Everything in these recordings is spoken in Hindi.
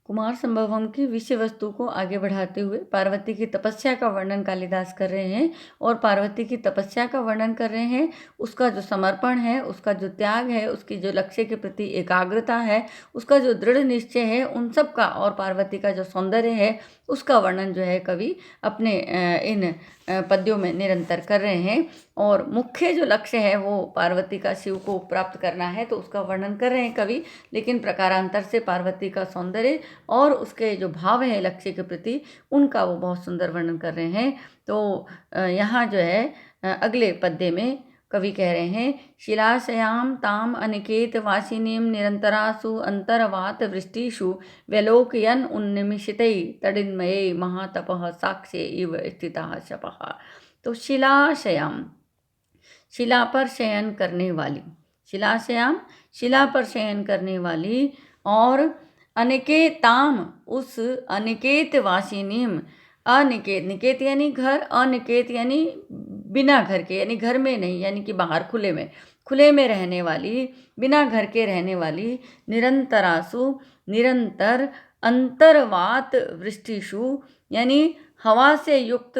कुमार संभवम की विषय वस्तु को आगे बढ़ाते हुए पार्वती की तपस्या का वर्णन कालिदास कर रहे हैं और पार्वती की तपस्या का वर्णन कर रहे हैं। उसका जो समर्पण है, उसका जो त्याग है, उसकी जो लक्ष्य के प्रति एकाग्रता है, उसका जो दृढ़ निश्चय है, उन सब का और पार्वती का जो सौंदर्य है उसका वर्णन जो है कवि अपने इन पद्यों में निरंतर कर रहे हैं। और मुख्य जो लक्ष्य है वो पार्वती का शिव को प्राप्त करना है, तो उसका वर्णन कर रहे हैं कवि, लेकिन प्रकारांतर से पार्वती का सौंदर्य और उसके जो भाव है लक्ष्य के प्रति उनका वो बहुत सुंदर वर्णन कर रहे हैं। तो यहाँ जो है अगले पद्य में कवि कह रहे हैं, शिलाशयाम ताम अनिकेत वासिनीम निरंतरासु अंतरवात वृष्टिषु व्यलोकयन उन्निमिषितै तडिन्मये महातपः साक्ष्ये इव स्थितः शपः। तो शिलाशयाम, शिला पर शयन करने वाली, शिलाशयाम शिला पर शयन करने वाली, और अनिकेताम उस अनिकेत वासिनीम, अनिकेत, निकेत यानी घर, अनिकेत यानी बिना घर के, यानी घर में नहीं, यानी कि बाहर खुले में रहने वाली, बिना घर के रहने वाली, निरंतरासु निरंतर, अंतरवात वृष्टिषु यानी हवा से युक्त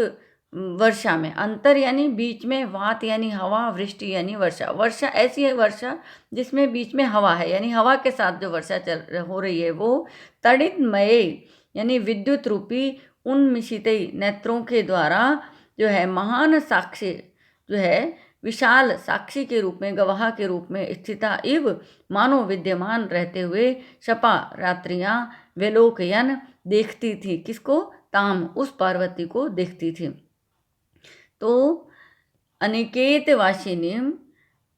वर्षा में, अंतर यानी बीच में, वात यानी हवा, वृष्टि यानी वर्षा। वर्षा ऐसी है वर्षा जिसमें बीच में हवा है, यानी हवा के साथ जो वर्षा हो रही है वो तड़िन्मये यानी विद्युत रूपी उन्मिषित नेत्रों के द्वारा जो है महान साक्षी जो है विशाल साक्षी के रूप में, गवाह के रूप में स्थिता इव मानो विद्यमान रहते हुए, शपा रात्रियां, वेलोकयन देखती थी, किसको? ताम उस पार्वती को देखती थी। तो अनिकेत वासिनीम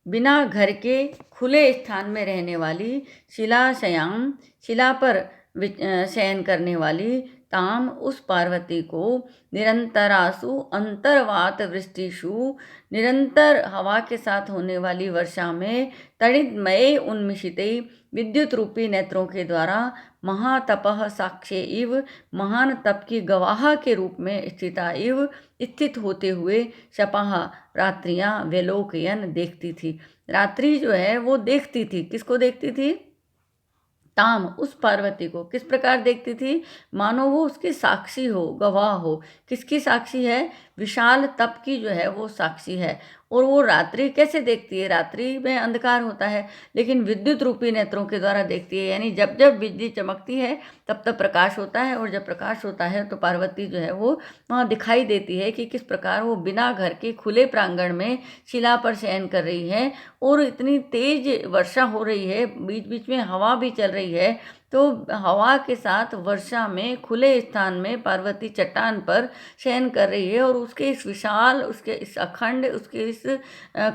बिना घर के खुले स्थान में रहने वाली, शिलाशयाम शिला पर शयन करने वाली, ताम उस पार्वती को, निरंतरासु अंतरवात वृष्टिषु निरंतर हवा के साथ होने वाली वर्षा में, तड़िन्मये उन्मिषिते विद्युत रूपी नेत्रों के द्वारा, महातपः साक्ष्य इव महान तप की गवाह के रूप में स्थिता इव स्थित होते हुए, शपः रात्रियां वेलोकयन देखती थी। रात्रि जो है वो देखती थी, किसको देखती थी? ताम उस पार्वती को। किस प्रकार देखती थी? मानो वो उसकी साक्षी हो, गवाह हो। किसकी साक्षी है? विशाल तप की जो है वो साक्षी है। और वो रात्रि कैसे देखती है? रात्रि में अंधकार होता है, लेकिन विद्युत रूपी नेत्रों के द्वारा देखती है, यानी जब जब बिजली चमकती है तब तब प्रकाश होता है, और जब प्रकाश होता है तो पार्वती जो है वो वहाँ दिखाई देती है कि किस प्रकार वो बिना घर के खुले प्रांगण में शिला पर शयन कर रही है, और इतनी तेज वर्षा हो रही है, बीच बीच में हवा भी चल रही है। तो हवा के साथ वर्षा में खुले स्थान में पार्वती चट्टान पर शयन कर रही है, और उसके इस विशाल, उसके इस अखंड, उसके इस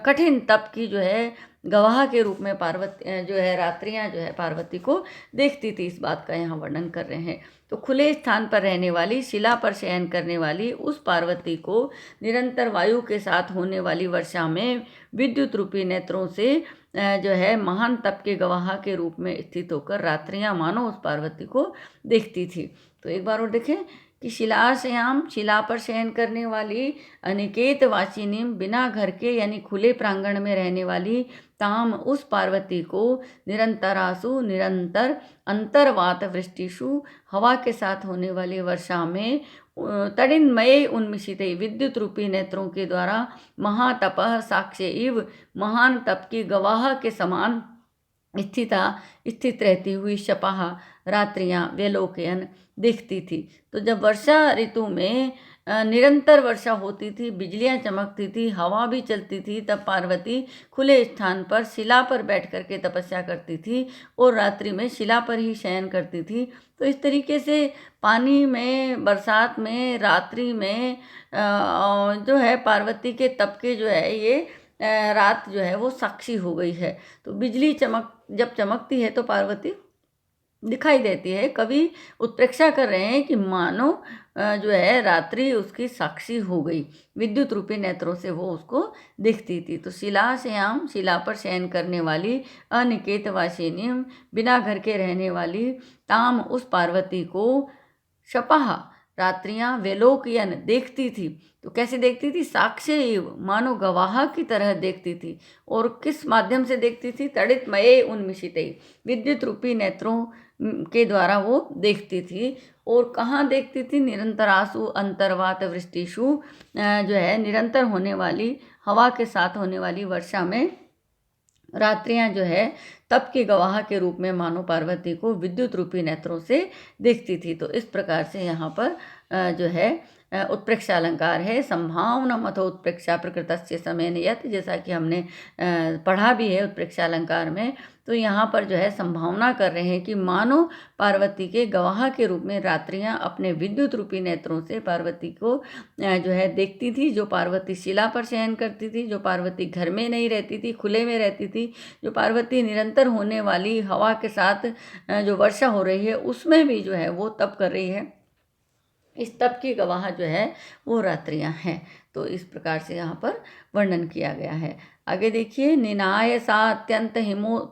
कठिन तप की जो है गवाह के रूप में पार्वती जो है रात्रियां जो है पार्वती को देखती थी। इस बात का यहाँ वर्णन कर रहे हैं। तो खुले स्थान पर रहने वाली, शिला पर शयन करने वाली उस पार्वती को निरंतर वायु के साथ होने वाली वर्षा में विद्युत रूपी नेत्रों से जो है महान तप के गवाह के रूप में स्थित होकर रात्रियां मानो उस पार्वती को देखती थी। तो एक बार और देखें कि शिलाशयाम शिला पर शयन करने वाली, अनिकेत वासिनीम बिना घर के यानी खुले प्रांगण में रहने वाली, ताम उस पार्वती को, निरंतरासु निरंतर, अंतरवात वृष्टिषु हवा के साथ होने वाली वर्षा में, तड़िन्मये उन्मिषित विद्युत रूपी नेत्रों के द्वारा, महातपः साक्ष्य इव महान तप की गवाह के समान स्थित रहती हुई, शपः रात्रियां वेलोकयन देखती थी। तो जब वर्षा ऋतु में निरंतर वर्षा होती थी, बिजलियां चमकती थी, हवा भी चलती थी, तब पार्वती खुले स्थान पर शिला पर बैठ करके तपस्या करती थी और रात्रि में शिला पर ही शयन करती थी। तो इस तरीके से पानी में, बरसात में, रात्रि में जो है पार्वती के तप के जो है ये रात जो है वो साक्षी हो गई है। तो बिजली जब चमकती है तो पार्वती दिखाई देती है। कवि उत्प्रेक्षा कर रहे हैं कि मानो जो है रात्रि उसकी साक्षी हो गई, विद्युत रूपी नेत्रों से वो उसको दिखती थी। तो शिलाशयाम शिला पर शयन करने वाली, अनिकेत वासिनीम बिना घर के रहने वाली, ताम उस पार्वती को, शपः रात्रियां वेलोकयन देखती थी। तो कैसे देखती थी? साक्ष्य मानो गवाह की तरह देखती थी। और किस माध्यम से देखती थी? तड़ितमये उन्मिषित विद्युत रूपी नेत्रों के द्वारा वो देखती थी। और कहाँ देखती थी? निरंतरासु अंतर्वात वृष्टिषु, जो है निरंतर होने वाली हवा के साथ होने वाली वर्षा में रात्रियां जो है तप के गवाह के रूप में मानो पार्वती को विद्युत रूपी नेत्रों से देखती थी। तो इस प्रकार से यहाँ पर जो है उत्प्रेक्षा अलंकार है। संभावना मतो उत्प्रेक्षा प्रकृतस्य समेन यत्, जैसा कि हमने पढ़ा भी है उत्प्रेक्षा अलंकार में। तो यहाँ पर जो है संभावना कर रहे हैं कि मानो पार्वती के गवाह के रूप में रात्रियां अपने विद्युत रूपी नेत्रों से पार्वती को जो है देखती थी। जो पार्वती शिला पर शयन करती थी, जो पार्वती घर में नहीं रहती थी, खुले में रहती थी, जो पार्वती निरंतर होने वाली हवा के साथ जो वर्षा हो रही है उसमें भी जो है वो तप कर रही है, इस तप की गवाह जो है वो रात्रियां हैं। तो इस प्रकार से यहाँ पर वर्णन किया गया है। आगे देखिए, निनाय सा अत्यंत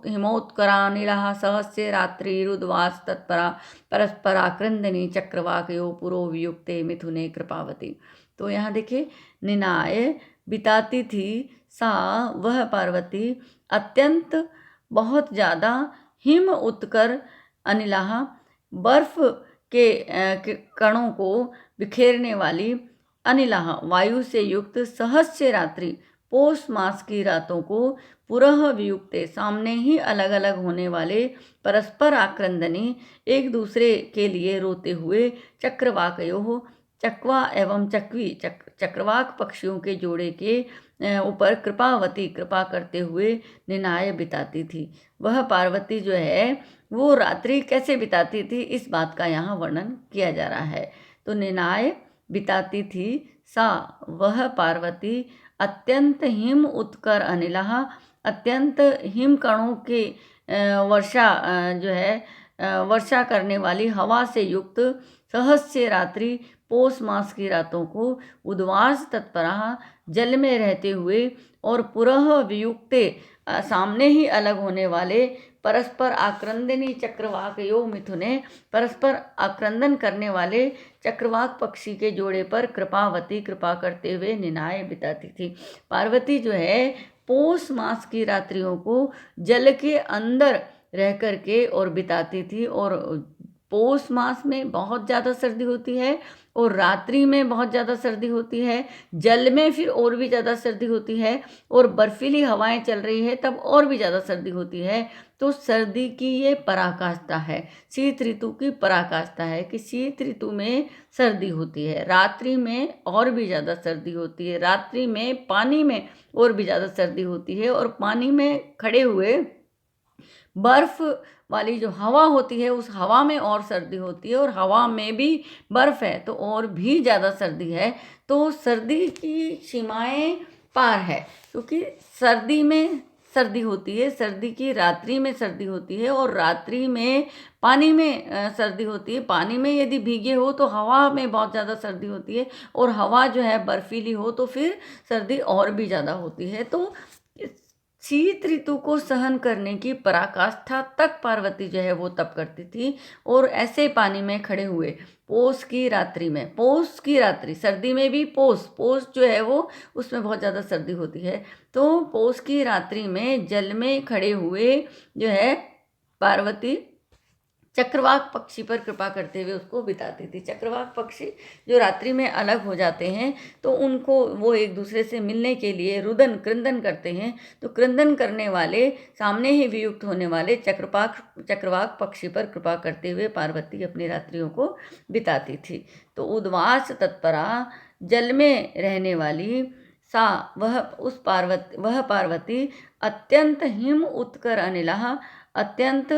हिमोत्करानिलः सहस्य रात्रिरुद्वास तत्परा परस्पराक्रंदनी चक्रवाकयो पुरो वियुक्ते मिथुने कृपावती। तो यहाँ देखिए, निनाय बिताती थी, सा वह पार्वती, अत्यंत बहुत ज़्यादा, हिम उत्कर अनिलाह बर्फ के कणों को बिखेरने वाली, अनिलाह वायु से युक्त, सहस्य रात्रि पौष मास की रातों को, पुरह वियुक्ते सामने ही अलग अलग होने वाले, परस्पर आक्रंदनी एक दूसरे के लिए रोते हुए, चक्रवाकयो चकवा एवं चकवी चक्रवाक पक्षियों के जोड़े के ऊपर कृपावती कृपा करते हुए निनाय बिताती थी। वह पार्वती जो है वो रात्रि कैसे बिताती थी, इस बात का यहाँ वर्णन किया जा रहा है। तो निनाय बिताती थी, सा वह पार्वती, अत्यंत हिम उत्कर अनिलः अत्यंत हिम कणों के वर्षा जो है वर्षा करने वाली हवा से युक्त, सहस्य रात्रि पौष मास की रातों को, उद्वास तत्परा जल में रहते हुए, और पुरह वियुक्ते सामने ही अलग होने वाले, परस्पर आक्रंदनी चक्रवाकयो मिथुने परस्पर आक्रंदन करने वाले चक्रवाक पक्षी के जोड़े पर कृपावती कृपा करते हुए निनाय बिताती थी। पार्वती जो है पौष मास की रात्रियों को जल के अंदर रह कर के और बिताती थी। और पौष मास में बहुत ज़्यादा सर्दी होती है और रात्रि में बहुत ज़्यादा सर्दी होती है, जल में फिर और भी ज़्यादा सर्दी होती है, और बर्फीली हवाएं चल रही है तब और भी ज़्यादा सर्दी होती है। तो सर्दी की ये पराकाष्ठा है, शीत ऋतु की पराकाष्ठा है कि शीत ऋतु में सर्दी होती है, रात्रि में और भी ज़्यादा सर्दी होती है, रात्रि में पानी में और भी ज़्यादा सर्दी होती है, और पानी में खड़े हुए बर्फ वाली जो हवा होती है उस हवा में और सर्दी होती है, और हवा में भी बर्फ है तो और भी ज़्यादा सर्दी है। तो सर्दी की सीमाएं पार है, क्योंकि सर्दी में सर्दी होती है, सर्दी की रात्रि में सर्दी होती है, और रात्रि में पानी में सर्दी होती है। पानी में यदि भीगे हो तो हवा में बहुत ज़्यादा सर्दी होती है, और हवा जो है बर्फीली हो तो फिर सर्दी और भी ज़्यादा होती है। तो शीत ऋतु को सहन करने की पराकाष्ठा तक पार्वती जो है वो तप करती थी। और ऐसे पानी में खड़े हुए पौष की रात्रि में, पौष की रात्रि, सर्दी में भी पौष जो है वो उसमें बहुत ज़्यादा सर्दी होती है, तो पौष की रात्रि में जल में खड़े हुए जो है पार्वती चक्रवाक पक्षी पर कृपा करते हुए उसको बिताती थी। चक्रवाक पक्षी जो रात्रि में अलग हो जाते हैं तो उनको वो एक दूसरे से मिलने के लिए रुदन क्रंदन करते हैं। तो क्रंदन करने वाले सामने ही वियुक्त होने वाले चक्रवाक पक्षी पर कृपा करते हुए पार्वती अपनी रात्रियों को बिताती थी। तो उद्वास तत्परा जल में रहने वाली, सा वह पार्वती अत्यंत हिम उत्कर अनिलः अत्यंत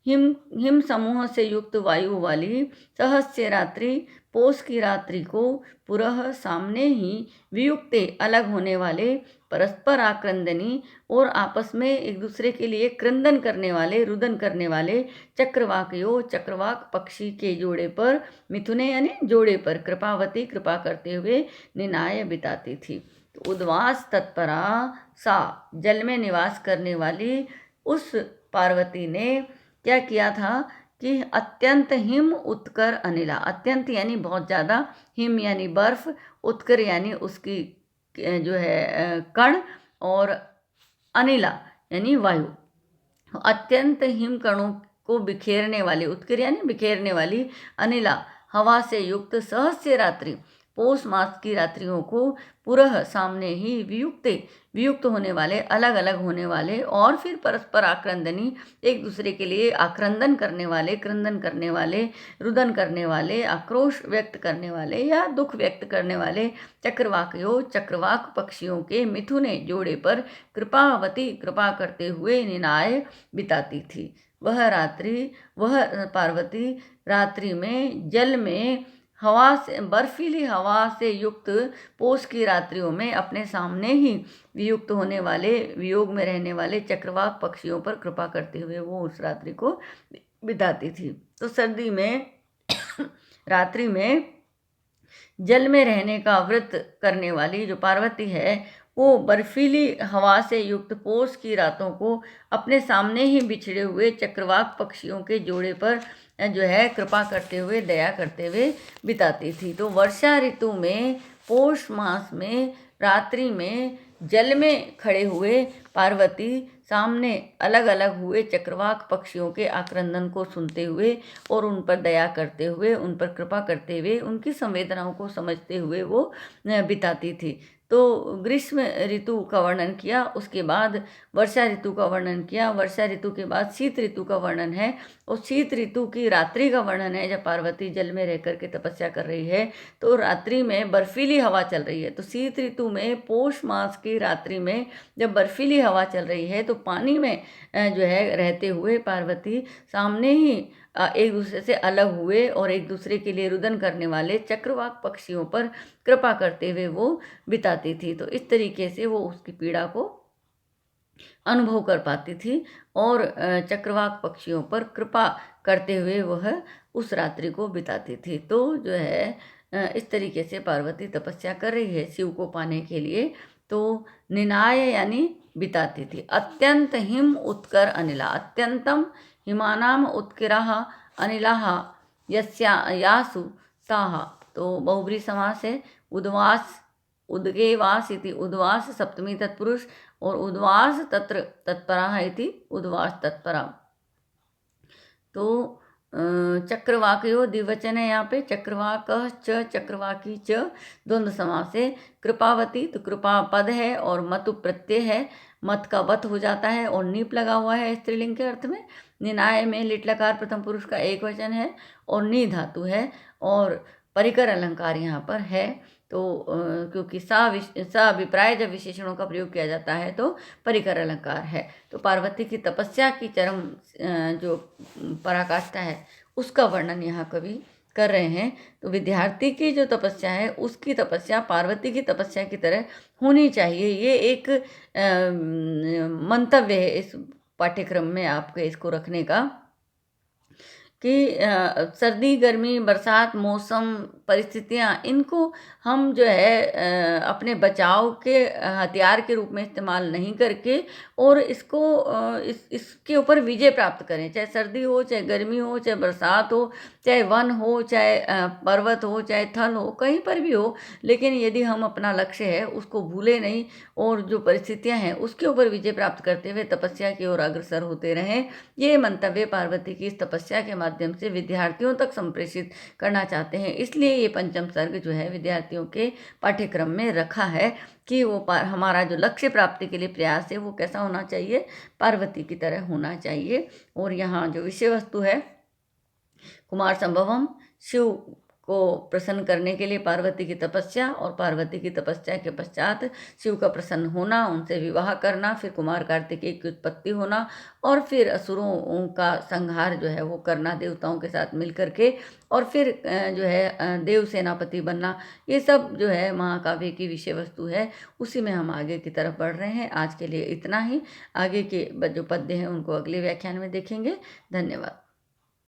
हिम समूह से युक्त वायु वाली, सहस्य रात्रि पौष की रात्रि को, पुरह सामने ही वियुक्ते अलग होने वाले, परस्पर आक्रंदनी और आपस में एक दूसरे के लिए क्रंदन करने वाले, रुदन करने वाले, चक्रवाकयो चक्रवाक पक्षी के जोड़े पर, मिथुने यानी जोड़े पर, कृपावती कृपा करते हुए निनाय बिताती थी। तो उद्वास तत्परा सा जल में निवास करने वाली उस पार्वती ने क्या किया था कि अत्यंत हिम उत्कर अनिला, अत्यंत यानी बहुत ज़्यादा, हिम यानी बर्फ, उत्कर यानी उसकी जो है कण, और अनिला यानी वायु, अत्यंत हिम कणों को बिखेरने वाली, उत्कीर्ण यानी बिखेरने वाली, अनिला हवा से युक्त, सहस्य रात्रि पौष मास की रात्रियों को पुरः सामने ही वियुक्त होने वाले, अलग अलग होने वाले, और फिर परस्पर आक्रंदनी, एक दूसरे के लिए आक्रंदन करने वाले, क्रंदन करने वाले, रुदन करने वाले, आक्रोश व्यक्त करने वाले या दुख व्यक्त करने वाले चक्रवाक पक्षियों के मिथुने जोड़े पर कृपावती कृपा करते हुए निनाय बिताती थी। वह पार्वती रात्रि में जल में हवा से, बर्फीली हवा से युक्त पोष की रात्रियों में अपने सामने ही वियुक्त होने वाले, वियोग में रहने वाले चक्रवाक पक्षियों पर कृपा करते हुए वो उस रात्रि को बिताती थी। तो सर्दी में रात्रि में जल में रहने का व्रत करने वाली जो पार्वती है, वो बर्फीली हवा से युक्त पोष की रातों को अपने सामने ही बिछड़े हुए चक्रवाक पक्षियों के जोड़े पर जो है कृपा करते हुए, दया करते हुए बिताती थी। तो वर्षा ऋतु में पौष मास में रात्रि में जल में खड़े हुए पार्वती सामने अलग अलग हुए चक्रवाक पक्षियों के आक्रंदन को सुनते हुए और उन पर दया करते हुए, उन पर कृपा करते हुए, उनकी संवेदनाओं को समझते हुए वो बिताती थी। तो ग्रीष्म ऋतु का वर्णन किया, उसके बाद वर्षा ऋतु का वर्णन किया, वर्षा ऋतु के बाद शीत ऋतु का वर्णन है, और शीत ऋतु की रात्रि का वर्णन है जब पार्वती जल में रह करके तपस्या कर रही है तो रात्रि में बर्फीली हवा चल रही है। तो शीत ऋतु में पौष मास की रात्रि में जब बर्फीली हवा चल रही है तो पानी में जो है रहते हुए पार्वती सामने ही एक दूसरे से अलग हुए और एक दूसरे के लिए रुदन करने वाले चक्रवाक पक्षियों पर कृपा करते हुए वो बिताती थी। तो इस तरीके से वो उसकी पीड़ा को अनुभव कर पाती थी और चक्रवाक पक्षियों पर कृपा करते हुए वह उस रात्रि को बिताती थी। तो जो है इस तरीके से पार्वती तपस्या कर रही है शिव को पाने के लिए। तो निनाय यानी बिताती थी। अत्यंत हिम उत्कर अनिला, अत्यंतम हिमानाम उत्किराः अनिलाः यासु ताः। तो बहुब्री समास है। उद्वास, उद्गे वास इति उद्वास सप्तमी तत्पुरुष, और उद्वास तत्र तत्परा इति उद्वास तत्परा। तो चक्रवाकयो द्विवचन है यहाँ पे, चक्रवाक च चक्रवाकी च द्वंद्व समास है। कृपावती तो कृपा पद है और मतु प्रत्यय है, मत का वत हो जाता है और नीप लगा हुआ है स्त्रीलिंग के अर्थ में। निनाय में लिट लकार प्रथम पुरुष का एक वचन है और नी धातु है और परिकर अलंकार यहाँ पर है। तो क्योंकि सा अभिप्राय जब विशेषणों का प्रयोग किया जाता है तो परिकर अलंकार है। तो पार्वती की तपस्या की चरम जो पराकाष्ठा है उसका वर्णन यहाँ कवि कर रहे हैं। तो विद्यार्थी की जो तपस्या है उसकी तपस्या पार्वती की तपस्या की तरह होनी चाहिए। ये एक मंतव्य है इस पाठ्यक्रम में आपके इसको रखने का कि सर्दी, गर्मी, बरसात, मौसम, परिस्थितियाँ, इनको हम जो है अपने बचाव के हथियार के रूप में इस्तेमाल नहीं करके और इसको इसके ऊपर विजय प्राप्त करें। चाहे सर्दी हो, चाहे गर्मी हो, चाहे बरसात हो, चाहे वन हो, चाहे पर्वत हो, चाहे थल हो, कहीं पर भी हो, लेकिन यदि हम अपना लक्ष्य है उसको भूले नहीं और जो परिस्थितियाँ हैं उसके ऊपर विजय प्राप्त करते हुए तपस्या की ओर अग्रसर होते रहें। ये मंतव्य पार्वती की इस तपस्या के माध्यम से विद्यार्थियों तक संप्रेषित करना चाहते हैं। इसलिए ये पंचम सर्ग जो है विद्यार्थियों के पाठ्यक्रम में रखा है कि वो हमारा जो लक्ष्य प्राप्ति के लिए प्रयास है वो कैसा होना चाहिए, पार्वती की तरह होना चाहिए। और यहाँ जो विषय वस्तु है कुमार संभवम, शिव को प्रसन्न करने के लिए पार्वती की तपस्या और पार्वती की तपस्या के पश्चात शिव का प्रसन्न होना, उनसे विवाह करना, फिर कुमार कार्तिकेय की उत्पत्ति होना और फिर असुरों का संहार जो है वो करना देवताओं के साथ मिल करके, और फिर जो है देव सेनापति बनना। ये सब जो है महाकाव्य की विषय वस्तु है, उसी में हम आगे की तरफ बढ़ रहे हैं। आज के लिए इतना ही। आगे के जो पद्य हैं उनको अगले व्याख्यान में देखेंगे। धन्यवाद।